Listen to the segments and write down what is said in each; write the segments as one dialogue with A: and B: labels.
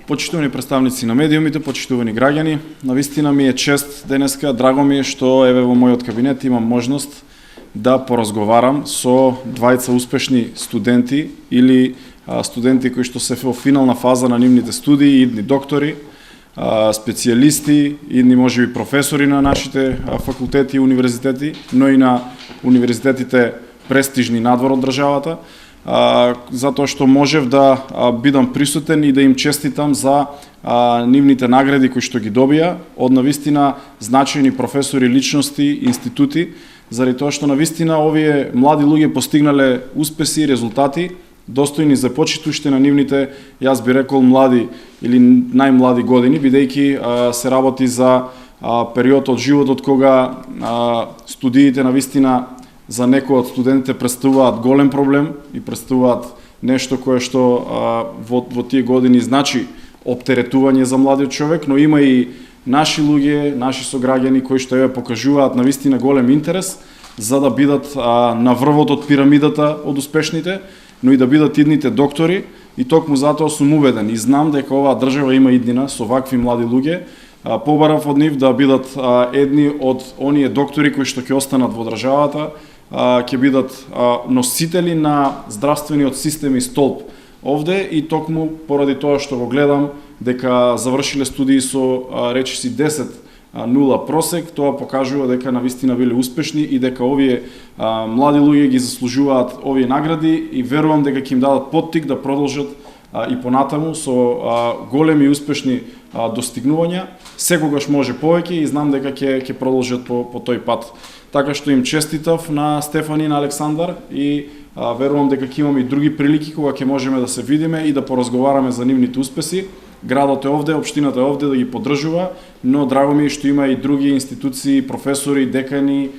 A: Почитувани представници на медиумите, почитувани граѓани, навистина ми е чест денеска, драго ми е што еве во мојот кабинет имам можност да поразговарам со двајца успешни студенти или студенти кои што се во финална фаза на нивните студии, идни доктори, специјалисти, идни можеби професори на нашите факултети и универзитети, но и на универзитетите престижни надвор од државата, затоа што можев да бидам присутен и да им честитам за нивните награди кои што ги добија од навистина значајни професори, личности, институти, заради тоа што навистина овие млади луѓе постигнале успеси и резултати достојни за почит уште на нивните, јас би рекол, млади или најмлади години, бидејќи се работи за период од животот кога студиите навистина за некои од студентите представуваат голем проблем и представуваат нешто кое што во тие години значи оптеретување за младиот човек, но има и наши луѓе, наши сограѓани кои што еве покажуваат навистина голем интерес за да бидат на врвот од пирамидата од успешните, но и да бидат идните доктори, и токму затоа сум убеден и знам дека оваа држава има иднина со вакви млади луѓе. Побарав од нив да бидат едни од оние доктори кои што ќе останат во државата, ќе бидат носители на здравствениот систем и столб овде, и токму поради тоа што го гледам дека завршиле студии со речиси 10,0 просек, тоа покажува дека навистина биле успешни и дека овие млади луѓе ги заслужуваат овие награди, и верувам дека ќе им дадат поттик да продолжат и понатаму со големи и успешни достигнувања. Секогаш може повеќе и знам дека ќе продолжат по тој пат. Така што им честитав на Стефани и на Александар, и верувам дека ќе имаме и други прилики кога ќе можеме да се видиме и да поразговараме за нивните успеси. Градот е овде, општината е овде да ги поддржува, но драго ми е што има и други институции, професори, декани,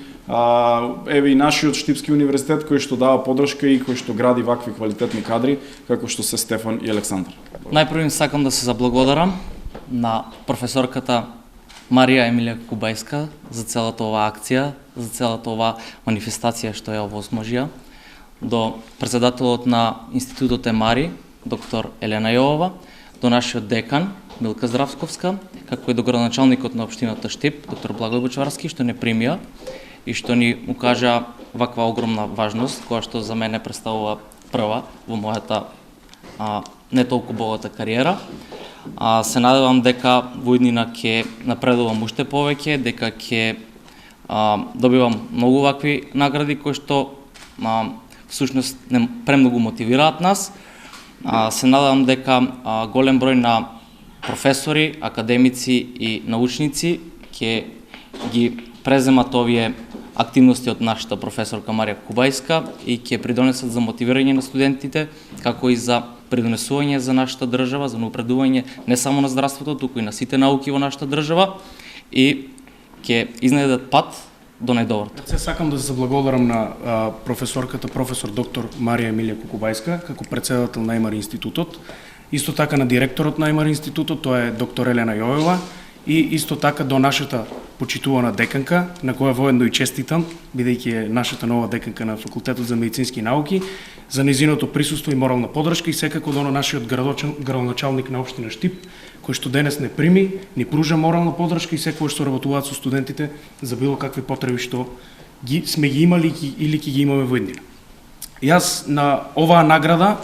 A: еве и нашиот Штипски универзитет кој што дава поддршка и кој што гради вакви квалитетни кадри како што се Стефан и Александар.
B: Најпрво сакам да се заблагодарам на професорката Марија Емилија Кубајска за целата оваа акција, за целата оваа манифестација што ја овозможија, до председателот на Институтот Емари, доктор Елена Јовова, до нашиот декан Милка Здравсковска, како и до градоначалникот на општината Штип, доктор Благој Бочварски, што не примија и што ни укажа ваква огромна важност, која што за мене представува прва во мојата не толку богата кариера. Се надевам дека во иднина ќе напредувам уште повеќе, дека ќе добивам многу вакви награди кои што всушност премногу мотивираат нас. Се надевам дека голем број на професори, академици и научници ќе ги преземат овие активности од нашата професорка Марија Кубајска и ќе придонесат за мотивирање на студентите, како и за придонесување за нашата држава, за напредување не само на здравството, туку и на сите науки во нашата држава, и ќе изнедат пат до најдоброто.
C: Се сакам да се заблагодарам на професорката, професор доктор Марија Емилија Кубајска, како председател на Емари институтот, исто така на директорот на Емари институтот, тоа е доктор Елена Јовова, и исто така до нашата почитувана деканка, на која воедно и честитам, бидејќи е нашата нова деканка на Факултетот за медицински науки, за нејзиното присуство и морална поддршка, и секако до нашиот градоначалник на општина Штип, кој што денес не прими, ни пружа морална поддршка и секогаш соработуваат со студентите за било какви потреби што сме ги имали или ќе ги имаме во иднина. Јас на оваа награда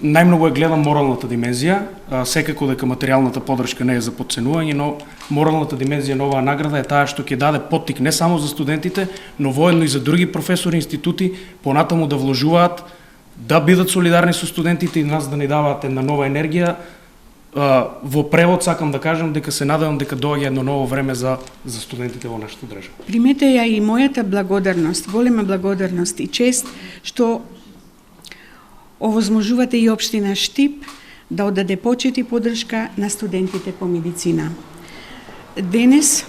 C: најмногу ја гледам моралната димензија, секако дека материјалната поддршка не е за потценување, но моралната димензија на оваа награда е таа што ќе даде поттик не само за студентите, но воедно и за други професори, институти, понатаму да вложуваат, да бидат солидарни со студентите и нас да ни даваат една нова енергија. Во превод сакам да кажам дека се надевам дека доаѓа едно ново време за студентите во нашата држава.
D: Примете ја и мојата благодарност, голема благодарност и чест што овозможувате и општина Штип да отдаде почит и поддршка на студентите по медицина. Денес,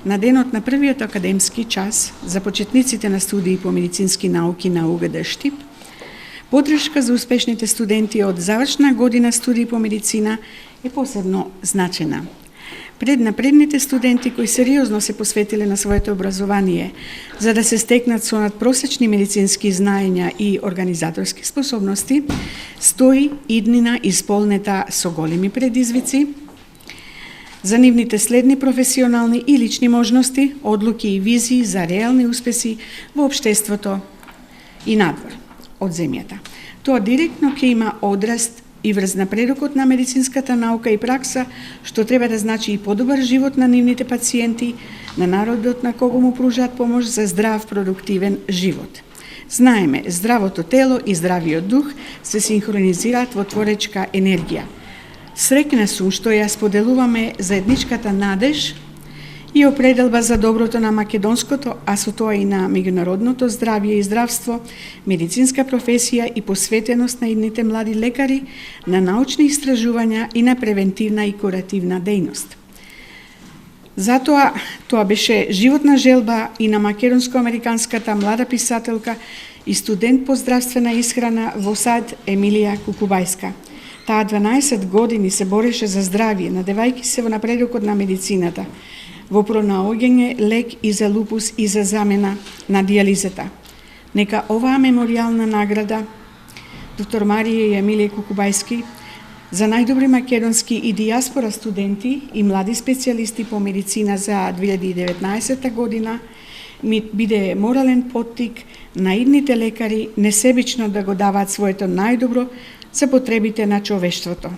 D: на денот на првиот академски час за почетниците на студии по медицински науки на УГД Штип, поддршка за успешните студенти од завршна година студии по медицина е посебно значена. пред напредните студенти кои сериозно се посветиле на своето образование, за да се стекнат со надпросечни медицински знаења и организаторски способности, стои иднина исполнета со големи предизвици, за нивните следни професионални и лични можности, одлуки и визии за реални успеси во општеството и надвор од земјата. Тоа директно ќе има одраст и врз напредокот на медицинската наука и пракса, што треба да значи и подобар живот на нивните пациенти, на народот на кого му пружаат помош за здрав, продуктивен живот. Знаеме, здравото тело и здравиот дух се синхронизираат во творечка енергија. Среќна сум што ја споделуваме заедничката надеж и определба за доброто на македонското, а со тоа и на меѓународното здравје и здравство, медицинска професија и посветеност на идните млади лекари на научни истражувања и на превентивна и куративна дејност. Затоа, тоа беше животна желба и на македонско-американската млада писателка и студент по здравствена исхрана во САД Емилија Кукубајска. Таа 12 години се бореше за здравје, надевајќи се во напредокот на медицината, во пронаоѓање лек и за лупус и за замена на дијализата. Нека оваа меморијална награда доктор Марија и Емилија Кукубајски за најдобри македонски и дијаспора студенти и млади специјалисти по медицина за 2019 година ми биде морален поттик на идните лекари несебично да го даваат своето најдобро за потребите на човештвото.